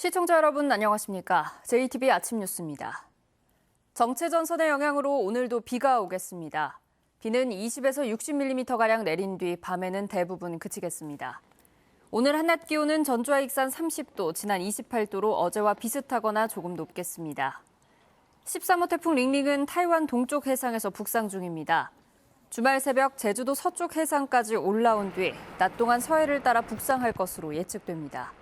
시청자 여러분 안녕하십니까? JTB 아침 뉴스입니다. 정체전선의 영향으로 오늘도 비가 오겠습니다. 비는 20에서 60mm가량 내린 뒤 밤에는 대부분 그치겠습니다. 오늘 한낮 기온은 전주와 익산 30도, 진안 28도로 어제와 비슷하거나 조금 높겠습니다. 13호 태풍 링링은 타이완 동쪽 해상에서 북상 중입니다. 주말 새벽 제주도 서쪽 해상까지 올라온 뒤 낮 동안 서해를 따라 북상할 것으로 예측됩니다.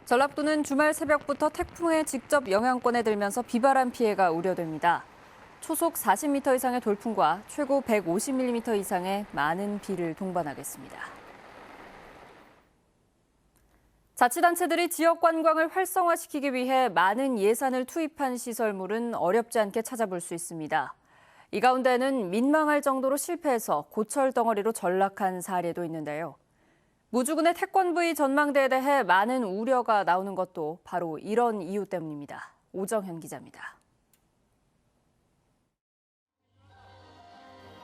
전라도는 주말 새벽부터 태풍의 직접 영향권에 들면서 비바람 피해가 우려됩니다. 초속 40m 이상의 돌풍과 최고 150mm 이상의 많은 비를 동반하겠습니다. 자치단체들이 지역 관광을 활성화시키기 위해 많은 예산을 투입한 시설물은 어렵지 않게 찾아볼 수 있습니다. 이 가운데는 민망할 정도로 실패해서 고철 덩어리로 전락한 사례도 있는데요. 무주군의 태권브이 전망대에 대해 많은 우려가 나오는 것도 바로 이런 이유 때문입니다. 오정현 기자입니다.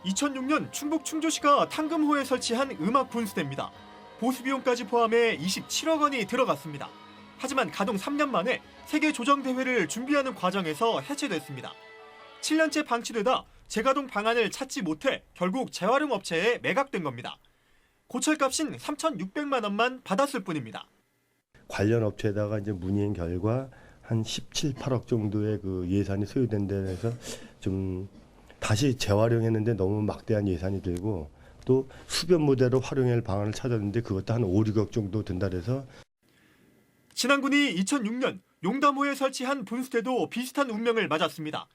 2006년 충북 충주시가 탕금호에 설치한 음악 분수대입니다. 보수 비용까지 포함해 27억 원이 들어갔습니다. 하지만 가동 3년 만에 세계 조정대회를 준비하는 과정에서 해체됐습니다. 7년째 방치되다 재가동 방안을 찾지 못해 결국 재활용 업체에 매각된 겁니다. 고철값인 3,600만 원만 받았을 뿐입니다. 관련 업체에다가 이제 문의한 결과 한 17, 8억 정도의 그 예산이 소요된 데에서 좀 다시 재활용했는데 너무 막대한 예산이 들고 또 수변 무대로 활용할 방안을 찾았는데 그것도 한 5, 6억 정도 든다 그래서 진안군이 2006년 용담호에 설치한 분수대도 비슷한 운명을 맞았습니다.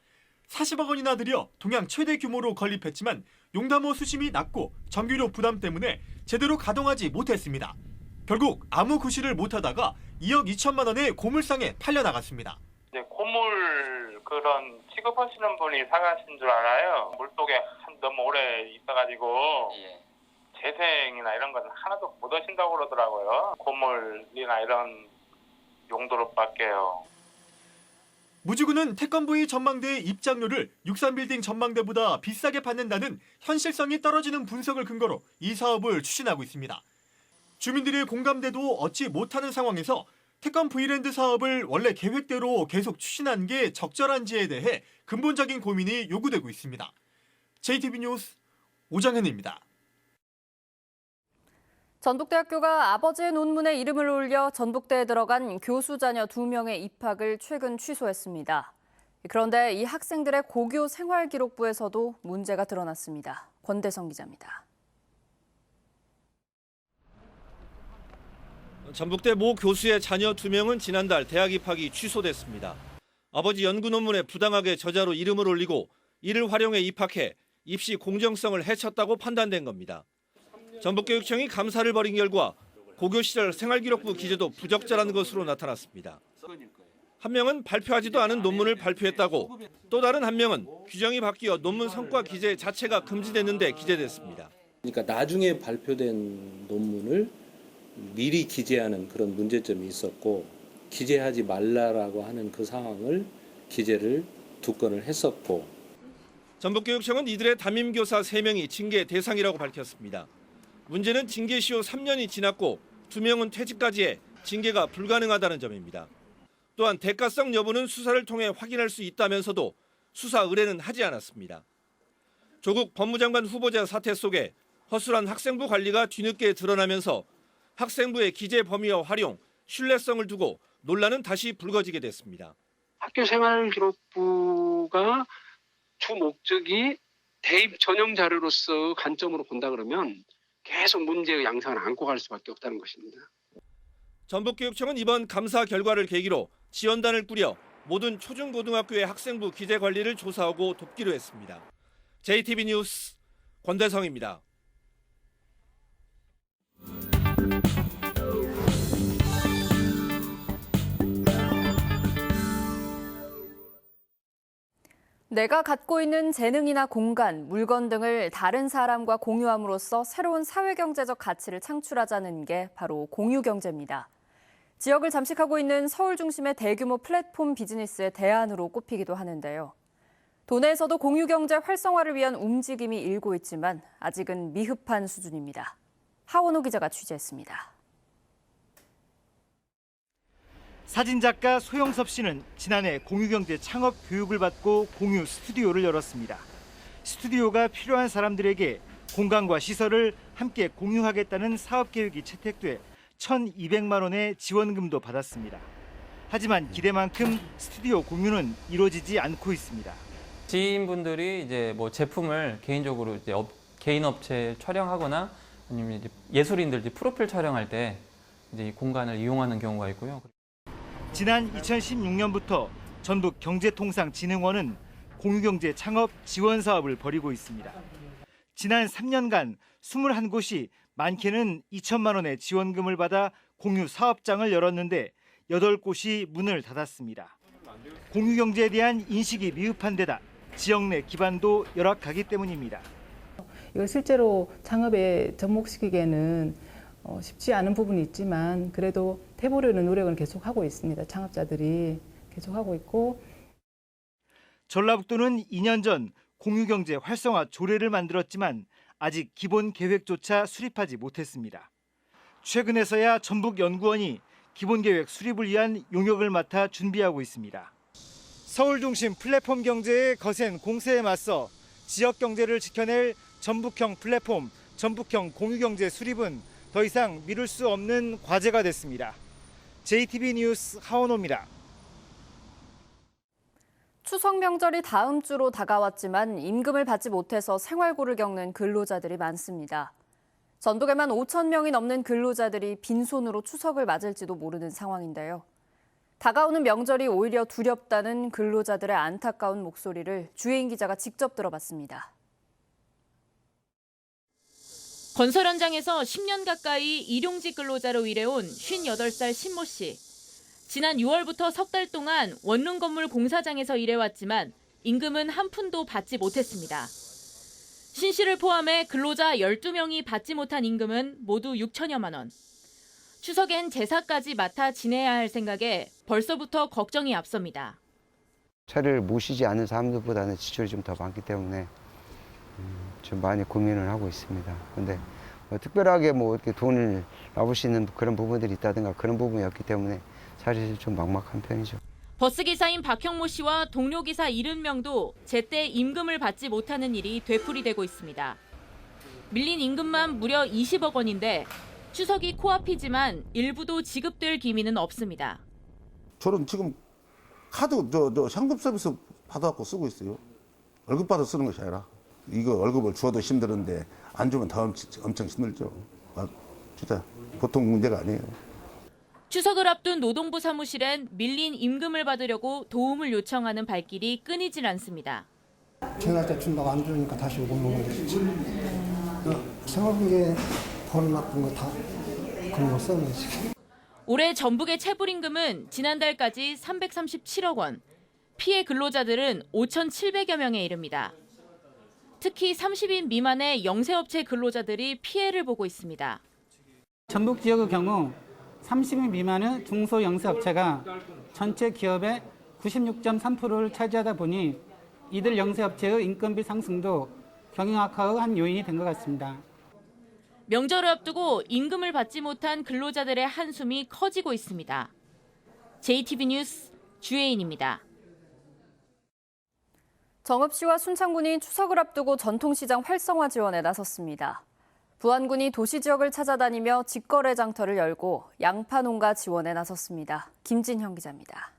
40억 원이나 들여 동양 최대 규모로 건립했지만 용담호 수심이 낮고 전기료 부담 때문에 제대로 가동하지 못했습니다. 결국 아무 구실을 못하다가 2억 2천만 원의 고물상에 팔려나갔습니다. 이제 고물 그런 취급하시는 분이 사가신 줄 알아요. 물속에 너무 오래 있어가지고 재생이나 이런 건 하나도 못 하신다고 그러더라고요. 고물이나 이런 용도로밖에요. 무주군은 태권브이 전망대의 입장료를 육산빌딩 전망대보다 비싸게 받는다는 현실성이 떨어지는 분석을 근거로 이 사업을 추진하고 있습니다. 주민들의 공감대도 얻지 못하는 상황에서 태권브이랜드 사업을 원래 계획대로 계속 추진한 게 적절한지에 대해 근본적인 고민이 요구되고 있습니다. JTB 뉴스 오정현입니다. 전북대학교가 아버지의 논문에 이름을 올려 전북대에 들어간 교수 자녀 2명의 입학을 최근 취소했습니다. 그런데 이 학생들의 고교 생활기록부에서도 문제가 드러났습니다. 권대성 기자입니다. 전북대 모 교수의 자녀 2명은 지난달 대학 입학이 취소됐습니다. 아버지 연구 논문에 부당하게 저자로 이름을 올리고 이를 활용해 입학해 입시 공정성을 해쳤다고 판단된 겁니다. 전북교육청이 감사를 벌인 결과 고교 시절 생활기록부 기재도 부적절한 것으로 나타났습니다. 한 명은 발표하지도 않은 논문을 발표했다고, 또 다른 한 명은 규정이 바뀌어 논문 성과 기재 자체가 금지됐는데 기재됐습니다. 그러니까 나중에 발표된 논문을 미리 기재하는 그런 문제점이 있었고 기재하지 말라라고 하는 그 상황을 기재를 2건을 했었고. 전북교육청은 이들의 담임교사 3명이 징계 대상이라고 밝혔습니다. 문제는 징계 시효 3년이 지났고 2명은 퇴직까지 해 징계가 불가능하다는 점입니다. 또한 대가성 여부는 수사를 통해 확인할 수 있다면서도 수사 의뢰는 하지 않았습니다. 조국 법무장관 후보자 사태 속에 허술한 학생부 관리가 뒤늦게 드러나면서 학생부의 기재 범위와 활용, 신뢰성을 두고 논란은 다시 불거지게 됐습니다. 학교 생활기록부가 주 목적이 대입 전형 자료로서 관점으로 본다 그러면 계속 문제의 양상을 안고 갈 수밖에 없다는 것입니다. 전북교육청은 이번 감사 결과를 계기로 지원단을 꾸려 모든 초중고등학교의 학생부 기재 관리를 조사하고 돕기로 했습니다. JTB 뉴스 권대성입니다. 내가 갖고 있는 재능이나 공간, 물건 등을 다른 사람과 공유함으로써 새로운 사회경제적 가치를 창출하자는 게 바로 공유경제입니다. 지역을 잠식하고 있는 서울 중심의 대규모 플랫폼 비즈니스의 대안으로 꼽히기도 하는데요. 도내에서도 공유경제 활성화를 위한 움직임이 일고 있지만 아직은 미흡한 수준입니다. 하원호 기자가 취재했습니다. 사진작가 소영섭 씨는 지난해 공유경제 창업 교육을 받고 공유 스튜디오를 열었습니다. 스튜디오가 필요한 사람들에게 공간과 시설을 함께 공유하겠다는 사업 계획이 채택돼 1,200만 원의 지원금도 받았습니다. 하지만 기대만큼 스튜디오 공유는 이루어지지 않고 있습니다. 지인분들이 이제 뭐 제품을 개인적으로 이제 개인 업체 촬영하거나 아니면 이제 예술인들 이제 프로필 촬영할 때 이제 이 공간을 이용하는 경우가 있고요. 지난 2016년부터 전북경제통상진흥원은 공유경제 창업 지원 사업을 벌이고 있습니다. 지난 3년간 21곳이 많게는 2천만 원의 지원금을 받아 공유 사업장을 열었는데 8곳이 문을 닫았습니다. 공유경제에 대한 인식이 미흡한 데다 지역 내 기반도 열악하기 때문입니다. 이걸 실제로 창업에 접목시키기에는 쉽지 않은 부분이 있지만 그래도 해보려는 노력은 계속하고 있습니다. 창업자들이 계속하고 있고. 전라북도는 2년 전 공유경제 활성화 조례를 만들었지만 아직 기본 계획조차 수립하지 못했습니다. 최근에서야 전북연구원이 기본 계획 수립을 위한 용역을 맡아 준비하고 있습니다. 서울 중심 플랫폼 경제의 거센 공세에 맞서 지역 경제를 지켜낼 전북형 플랫폼, 전북형 공유경제 수립은 더 이상 미룰 수 없는 과제가 됐습니다. JTB 뉴스 하원호입니다. 추석 명절이 다음 주로 다가왔지만 임금을 받지 못해서 생활고를 겪는 근로자들이 많습니다. 전북에만 5천 명이 넘는 근로자들이 빈손으로 추석을 맞을지도 모르는 상황인데요. 다가오는 명절이 오히려 두렵다는 근로자들의 안타까운 목소리를 주혜인 기자가 직접 들어봤습니다. 건설 현장에서 10년 가까이 일용직 근로자로 일해온 58살 신모 씨. 지난 6월부터 석 달 동안 원룸 건물 공사장에서 일해왔지만 임금은 한 푼도 받지 못했습니다. 신 씨를 포함해 근로자 12명이 받지 못한 임금은 모두 6천여만 원. 추석엔 제사까지 맡아 지내야 할 생각에 벌써부터 걱정이 앞섭니다. 차를 모시지 않는 사람들보다는 지출이 좀 더 많기 때문에 좀 많이 고민을 하고 있습니다. 근데 특별하게 뭐 이렇게 돈을 나올 수 있는 그런 부분들이 있다든가 그런 부분이 없기 때문에 사실 좀 막막한 편이죠. 버스기사인 박형모 씨와 동료기사 70명도 제때 임금을 받지 못하는 일이 되풀이되고 있습니다. 밀린 임금만 무려 20억 원인데 추석이 코앞이지만 일부도 지급될 기미는 없습니다. 저는 지금 카드 현금 서비스 받아갖고 쓰고 있어요. 월급 받아 쓰는 것이 아니라 이거 월급을 주어도 힘드는데 안 주면 더 엄청 힘들죠. 진짜 보통 문제가 아니에요. 추석을 앞둔 노동부 사무실엔 밀린 임금을 받으려고 도움을 요청하는 발길이 끊이질 않습니다. 지날 때 준다고 안 주니까 다시 오고 먹는 거지. 생활비에 번 나쁜 거 다 그런 거 써는 지금. 올해 전북의 체불임금은 지난달까지 337억 원, 피해 근로자들은 5,700여 명에 이릅니다. 특히 30인 미만의 영세업체 근로자들이 피해를 보고 있습니다. 전북 지역의 경우 30인 미만의 중소영세업체가 전체 기업의 96.3%를 차지하다 보니 이들 영세업체의 인건비 상승도 경영 악화의 한 요인이 된 것 같습니다. 명절을 앞두고 임금을 받지 못한 근로자들의 한숨이 커지고 있습니다. JTB 뉴스 주혜인입니다. 정읍시와 순창군이 추석을 앞두고 전통시장 활성화 지원에 나섰습니다. 부안군이 도시지역을 찾아다니며 직거래 장터를 열고 양파 농가 지원에 나섰습니다. 김진형 기자입니다.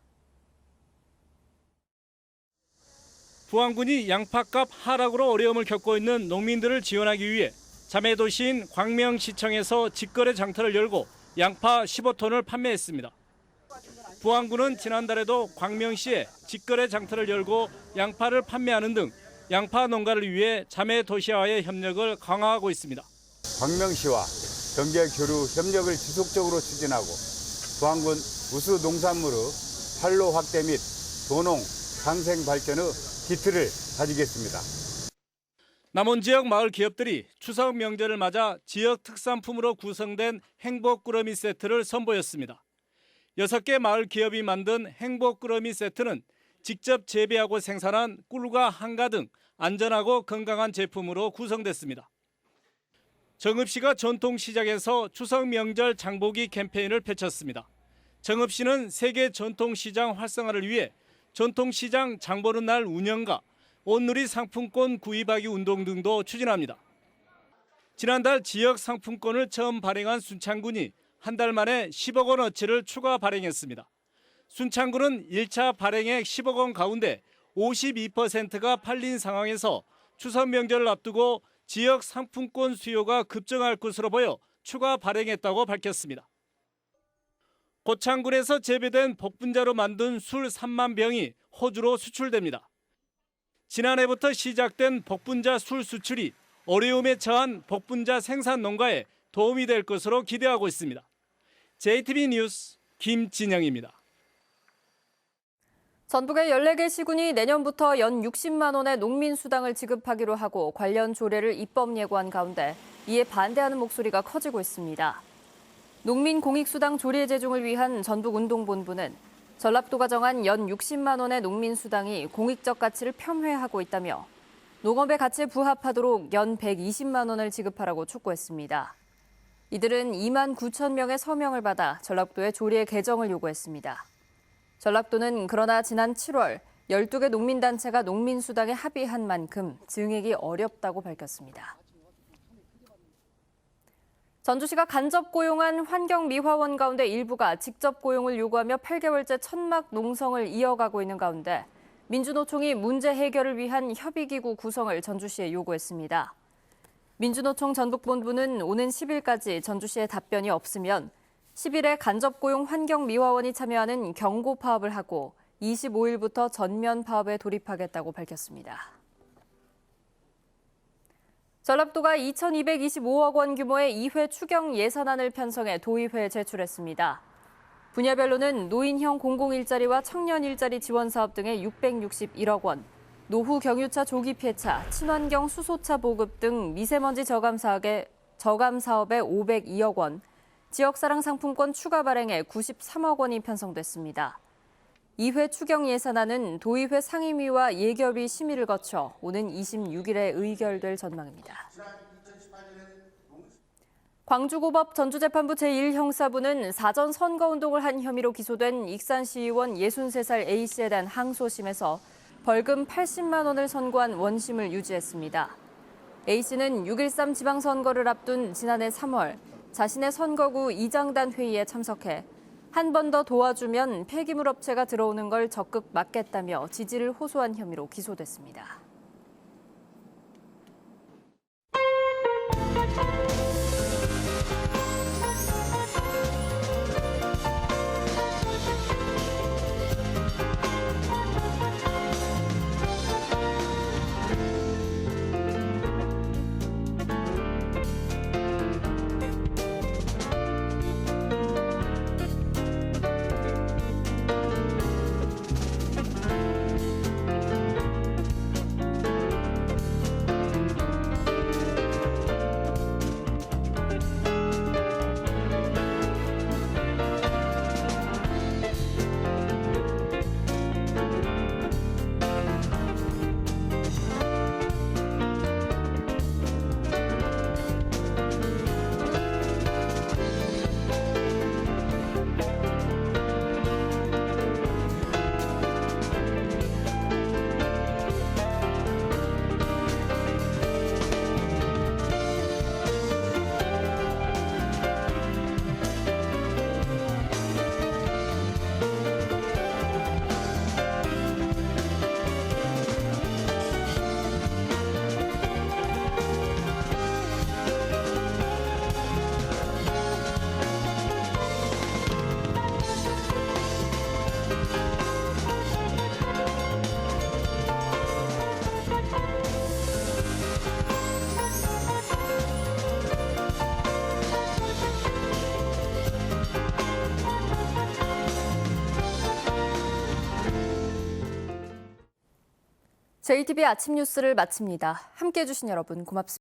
부안군이 양파값 하락으로 어려움을 겪고 있는 농민들을 지원하기 위해 자매도시인 광명시청에서 직거래 장터를 열고 양파 15톤을 판매했습니다. 부안군은 지난달에도 광명시에 직거래 장터를 열고 양파를 판매하는 등 양파 농가를 위해 자매도시와의 협력을 강화하고 있습니다. 광명시와 경제교류 협력을 지속적으로 추진하고 부안군 우수 농산물의 판로 확대 및 도농 상생 발전의 기틀을 다지겠습니다. 남원 지역 마을 기업들이 추석 명절을 맞아 지역 특산품으로 구성된 행복꾸러미 세트를 선보였습니다. 6개 마을 기업이 만든 행복꾸러미 세트는 직접 재배하고 생산한 꿀과 한가 등 안전하고 건강한 제품으로 구성됐습니다. 정읍시가 전통시장에서 추석 명절 장보기 캠페인을 펼쳤습니다. 정읍시는 세계 전통시장 활성화를 위해 전통시장 장보는 날 운영과 온누리 상품권 구입하기 운동 등도 추진합니다. 지난달 지역 상품권을 처음 발행한 순창군이 한 달 만에 10억 원어치를 추가 발행했습니다. 순창군은 1차 발행액 10억 원 가운데 52%가 팔린 상황에서 추석 명절을 앞두고 지역 상품권 수요가 급증할 것으로 보여 추가 발행했다고 밝혔습니다. 고창군에서 재배된 복분자로 만든 술 3만 병이 호주로 수출됩니다. 지난해부터 시작된 복분자 술 수출이 어려움에 처한 복분자 생산 농가에 도움이 될 것으로 기대하고 있습니다. JTB 뉴스 김진영입니다. 전북의 14개 시군이 내년부터 연 60만 원의 농민수당을 지급하기로 하고 관련 조례를 입법 예고한 가운데 이에 반대하는 목소리가 커지고 있습니다. 농민공익수당 조례 제정을 위한 전북운동본부는 전라도가 정한 연 60만 원의 농민수당이 공익적 가치를 폄훼하고 있다며 농업의 가치에 부합하도록 연 120만 원을 지급하라고 촉구했습니다. 이들은 2만 9천 명의 서명을 받아 전라도에 조례 개정을 요구했습니다. 전라도는 그러나 지난 7월 12개 농민단체가 농민수당에 합의한 만큼 증액이 어렵다고 밝혔습니다. 전주시가 간접 고용한 환경미화원 가운데 일부가 직접 고용을 요구하며 8개월째 천막 농성을 이어가고 있는 가운데 민주노총이 문제 해결을 위한 협의기구 구성을 전주시에 요구했습니다. 민주노총 전북본부는 오는 10일까지 전주시에 답변이 없으면 10일에 간접고용 환경미화원이 참여하는 경고 파업을 하고 25일부터 전면 파업에 돌입하겠다고 밝혔습니다. 전라도가 2,225억 원 규모의 2회 추경 예산안을 편성해 도의회에 제출했습니다. 분야별로는 노인형 공공일자리와 청년 일자리 지원 사업 등에 661억 원, 노후 경유차 조기 폐차, 친환경 수소차 보급 등 미세먼지 저감 사업에 502억 원, 지역사랑 상품권 추가 발행에 93억 원이 편성됐습니다. 2회 추경 예산안은 도의회 상임위와 예결위 심의를 거쳐 오는 26일에 의결될 전망입니다. 광주고법 전주재판부 제1형사부는 사전 선거운동을 한 혐의로 기소된 익산시의원 63살 A씨에 대한 항소심에서 벌금 80만 원을 선고한 원심을 유지했습니다. A씨는 6.13 지방선거를 앞둔 지난해 3월 자신의 선거구 이장단 회의에 참석해 한 번 더 도와주면 폐기물 업체가 들어오는 걸 적극 막겠다며 지지를 호소한 혐의로 기소됐습니다. JTB 아침 뉴스를 마칩니다. 함께해 주신 여러분 고맙습니다.